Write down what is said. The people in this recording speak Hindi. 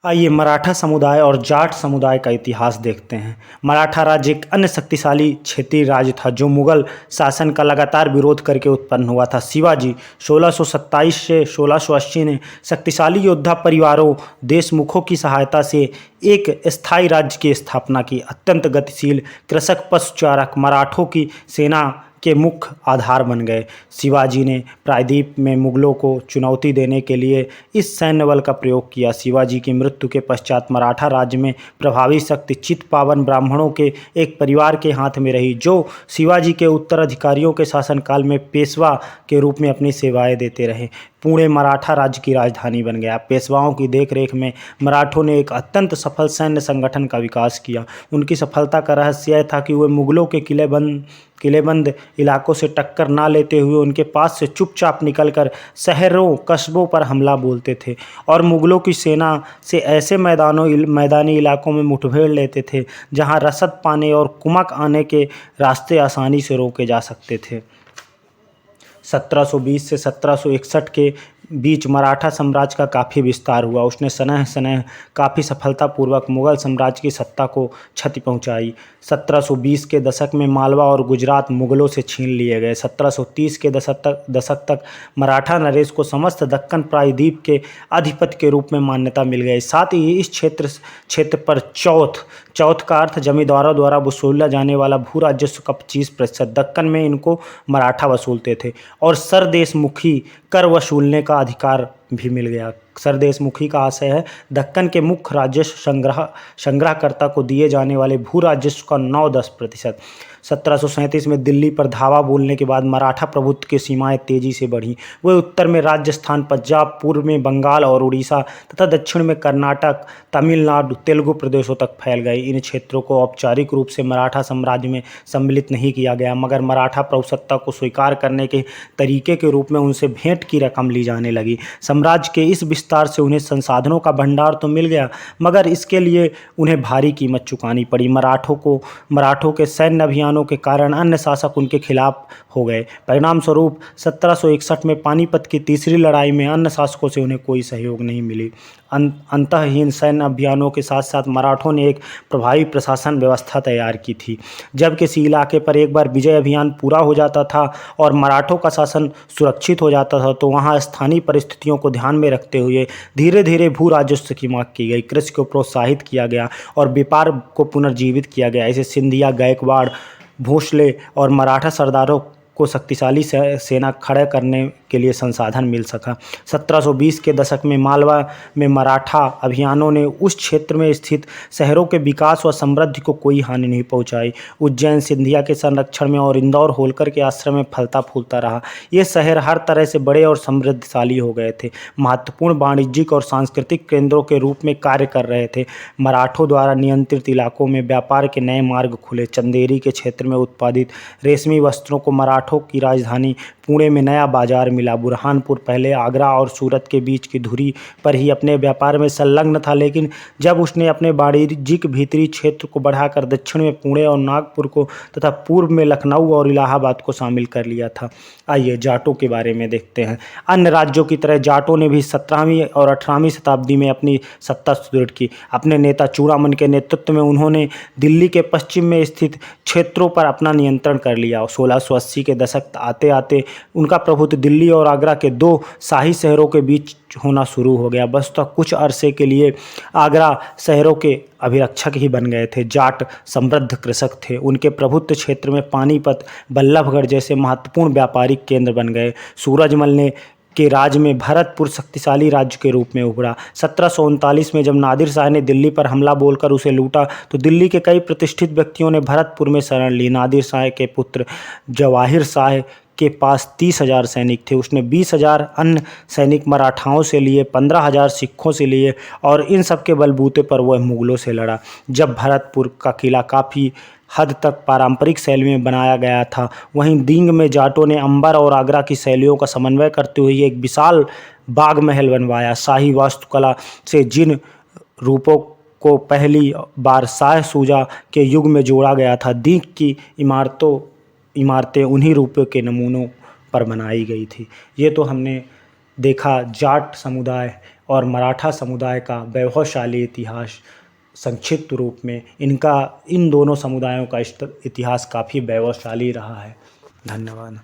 आइए मराठा समुदाय और जाट समुदाय का इतिहास देखते हैं। मराठा राज्य एक अन्य शक्तिशाली क्षेत्रीय राज्य था जो मुगल शासन का लगातार विरोध करके उत्पन्न हुआ था। शिवाजी 1627 से 1680 ने शक्तिशाली योद्धा परिवारों देशमुखों की सहायता से एक स्थायी राज्य की स्थापना की। अत्यंत गतिशील कृषक पशुचारक मराठों की सेना के मुख्य आधार बन गए। शिवाजी ने प्रायद्वीप में मुगलों को चुनौती देने के लिए इस सैन्य बल का प्रयोग किया। शिवाजी की मृत्यु के पश्चात मराठा राज्य में प्रभावी शक्ति चित्पावन ब्राह्मणों के एक परिवार के हाथ में रही, जो शिवाजी के उत्तराधिकारियों के शासनकाल में पेशवा के रूप में अपनी सेवाएं देते रहे। पुणे मराठा राज्य की राजधानी बन गया। पेशवाओं की देखरेख में मराठों ने एक अत्यंत सफल सैन्य संगठन का विकास किया। उनकी सफलता का रहस्य यह था कि वे मुगलों के किलेबंद इलाकों से टक्कर ना लेते हुए उनके पास से चुपचाप निकलकर शहरों कस्बों पर हमला बोलते थे और मुगलों की सेना से ऐसे मैदानी इलाकों में मुठभेड़ लेते थे जहां रसद पाने और कुमक आने के रास्ते आसानी से रोके जा सकते थे। 1720 से 1761 के बीच मराठा साम्राज्य का काफ़ी विस्तार हुआ। उसने सनह सनह काफ़ी सफलतापूर्वक मुगल साम्राज्य की सत्ता को क्षति पहुंचाई। 1720 के दशक में मालवा और गुजरात मुगलों से छीन लिए गए। 1730 के दशक तक मराठा नरेश को समस्त दक्कन प्रायद्वीप के अधिपति के रूप में मान्यता मिल गई। साथ ही इस क्षेत्र पर चौथ का अर्थ जमींदारों द्वारा वसूला जाने वाला भू राजस्व का 25%। दक्कन में इनको मराठा वसूलते थे और सरदेशमुखी कर वसूलने का अधिकार भी मिल गया। सरदेशमुखी का आशय है दक्कन के मुख्य राजस्व संग्रहकर्ता को दिए जाने वाले भू राजस्व का 9-10%। 1737 में दिल्ली पर धावा बोलने के बाद मराठा प्रभुत्व की सीमाएं तेजी से बढ़ी। वे उत्तर में राजस्थान, पंजाब, पूर्व में बंगाल और उड़ीसा तथा दक्षिण में कर्नाटक, तमिलनाडु, तेलुगु प्रदेशों तक फैल गए। इन क्षेत्रों को औपचारिक रूप से मराठा साम्राज्य में सम्मिलित नहीं किया गया, मगर मराठा प्रभुसत्ता को स्वीकार करने के तरीके के रूप में उनसे भेंट की रकम ली जाने लगी। साम्राज्य के इस विस्तार से उन्हें संसाधनों का भंडार तो मिल गया, मगर इसके लिए उन्हें भारी कीमत चुकानी पड़ी। मराठों के सैन्य अभियानों के कारण अन्य शासक उनके खिलाफ हो गए। परिणाम स्वरूप 1761 में पानीपत की तीसरी लड़ाई में अन्य शासकों से उन्हें कोई सहयोग नहीं मिली। अंतहीन सैन्य अभियानों के साथ साथ मराठों ने एक प्रभावी प्रशासन व्यवस्था तैयार की थी। जब किसी इलाके पर एक बार विजय अभियान पूरा हो जाता था और मराठों का शासन सुरक्षित हो जाता था, तो वहां स्थानीय परिस्थितियों को ध्यान में रखते हुए धीरे धीरे भू राजस्व की मांग की गई, कृषि को प्रोत्साहित किया गया और व्यापार को पुनर्जीवित किया गया। ऐसे सिंधिया, गायकवाड़, भोसले और मराठा सरदारों को शक्तिशाली सेना खड़ा करने के लिए संसाधन मिल सका। 1720 के दशक में मालवा में मराठा अभियानों ने उस क्षेत्र में स्थित शहरों के विकास व समृद्धि को कोई हानि नहीं पहुंचाई। उज्जैन सिंधिया के संरक्षण में और इंदौर होलकर के आश्रय में फलता फूलता रहा। ये शहर हर तरह से बड़े और समृद्धशाली हो गए थे, महत्वपूर्ण वाणिज्यिक और सांस्कृतिक केंद्रों के रूप में कार्य कर रहे थे। मराठों द्वारा नियंत्रित इलाकों में व्यापार के नए मार्ग खुले। चंदेरी के क्षेत्र में उत्पादित रेशमी वस्त्रों को मराठों की राजधानी पुणे में नया बाजार मिला। बुरहानपुर पहले आगरा और सूरत के बीच की धुरी पर ही अपने व्यापार में संलग्न था, लेकिन जब उसने अपने वाणिज्यिक भीतरी क्षेत्र को बढ़ाकर दक्षिण में पुणे और नागपुर को तथा पूर्व में लखनऊ और इलाहाबाद को शामिल कर लिया था। आइए जाटों के बारे में देखते हैं। अन्य राज्यों की तरह जाटों ने भी 17वीं और 18वीं शताब्दी में अपनी सत्ता सुदृढ़ की। अपने नेता चूड़ामन के नेतृत्व में उन्होंने दिल्ली के पश्चिम में स्थित क्षेत्रों पर अपना नियंत्रण कर लिया। 1680 के दशक आते आते उनका प्रभुत्व दिल्ली और आगरा के 2 शाही शहरों के बीच होना शुरू हो गया। वस्तुतः कुछ अरसे के लिए आगरा शहरों के अभिरक्षक ही बन गए थे। जाट समृद्ध कृषक थे। उनके प्रभुत्व क्षेत्र में पानीपत, बल्लभगढ़ जैसे महत्वपूर्ण व्यापारिक केंद्र बन गए। सूरजमल के राज में भरतपुर शक्तिशाली राज्य के रूप में उभरा। 1739 में जब नादिर शाह ने दिल्ली पर हमला बोलकर उसे लूटा, तो दिल्ली के कई प्रतिष्ठित व्यक्तियों ने भरतपुर में शरण ली। नादिर शाह के पुत्र जवाहिर शाह के पास 30,000 सैनिक थे। उसने 20,000 अन्य सैनिक मराठाओं से लिए, 15,000 सिखों से लिए और इन सब के बलबूते पर वह मुगलों से लड़ा। जब भरतपुर का किला काफ़ी हद तक पारंपरिक शैली में बनाया गया था, वहीं दींग में जाटों ने अंबर और आगरा की शैलियों का समन्वय करते हुए एक विशाल बाग महल बनवाया। शाही वास्तुकला से जिन रूपों को पहली बार शाह सूजा के युग में जोड़ा गया था, दींग की इमारतें उन्हीं रूपों के नमूनों पर बनाई गई थी। ये तो हमने देखा जाट समुदाय और मराठा समुदाय का वैभवशाली इतिहास। संक्षिप्त रूप में इन दोनों समुदायों का इतिहास काफ़ी वैभवशाली रहा है। धन्यवाद।